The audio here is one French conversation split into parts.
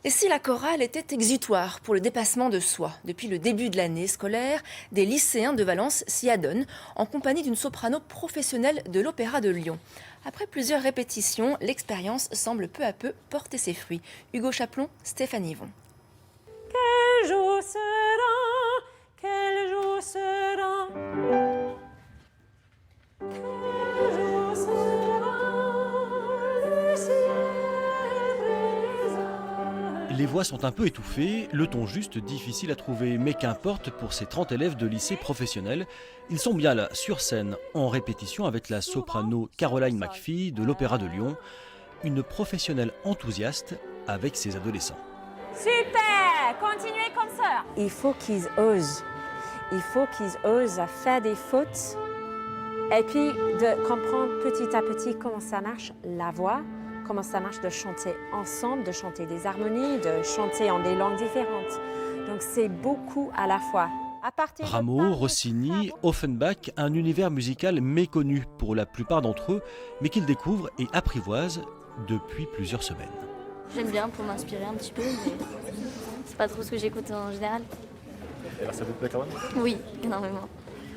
Et si la chorale était exutoire pour le dépassement de soi? Depuis le début de l'année scolaire, des lycéens de Valence s'y adonnent en compagnie d'une soprano professionnelle de l'Opéra de Lyon. Après plusieurs répétitions, l'expérience semble peu à peu porter ses fruits. Hugo Chaplon, Stéphanie Yvon. Quel jour sera, quel jour sera, quel jour sera, le ciel brisera. Les voix sont un peu étouffées, le ton juste difficile à trouver, mais qu'importe pour ces 30 élèves de lycée professionnel, ils sont bien là, sur scène, en répétition avec la soprano Caroline McPhee de l'Opéra de Lyon, une professionnelle enthousiaste avec ses adolescents. Super, continuez comme ça. Il faut qu'ils osent. Il faut qu'ils osent à faire des fautes et puis de comprendre petit à petit comment ça marche, la voix, comment ça marche de chanter ensemble, de chanter des harmonies, de chanter en des langues différentes. Donc c'est beaucoup à la fois. Rameau, Rossini, Offenbach, un univers musical méconnu pour la plupart d'entre eux, mais qu'ils découvrent et apprivoisent depuis plusieurs semaines. J'aime bien pour m'inspirer un petit peu, mais c'est pas trop ce que j'écoute en général. Et alors ça vous plaît quand même? Oui, énormément.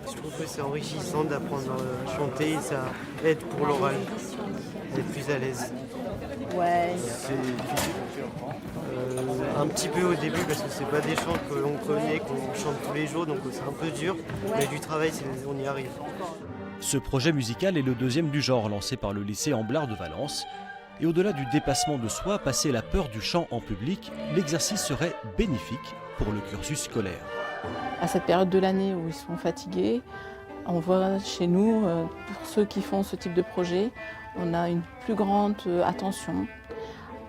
Je trouve que c'est enrichissant d'apprendre à chanter et ça aide pour l'oral, d'être plus à l'aise. Ouais. C'est difficile. Un petit peu au début parce que c'est pas des chants que l'on connaît, qu'on chante tous les jours, donc c'est un peu dur, mais du travail, on y arrive. Ce projet musical est le deuxième du genre lancé par le lycée Amblard de Valence. Et au-delà du dépassement de soi, passer la peur du chant en public, l'exercice serait bénéfique pour le cursus scolaire. À cette période de l'année où ils sont fatigués, on voit chez nous, pour ceux qui font ce type de projet, on a une plus grande attention.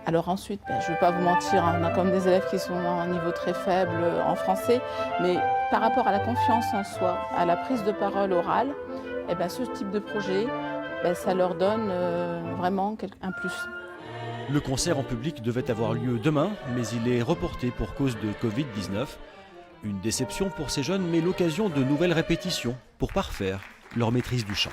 Alors ensuite, je ne vais pas vous mentir, on a comme des élèves qui sont à un niveau très faible en français, mais par rapport à la confiance en soi, à la prise de parole orale, ce type de projet, ça leur donne vraiment un plus. Le concert en public devait avoir lieu demain, mais il est reporté pour cause de Covid-19. Une déception pour ces jeunes, mais l'occasion de nouvelles répétitions pour parfaire leur maîtrise du chant.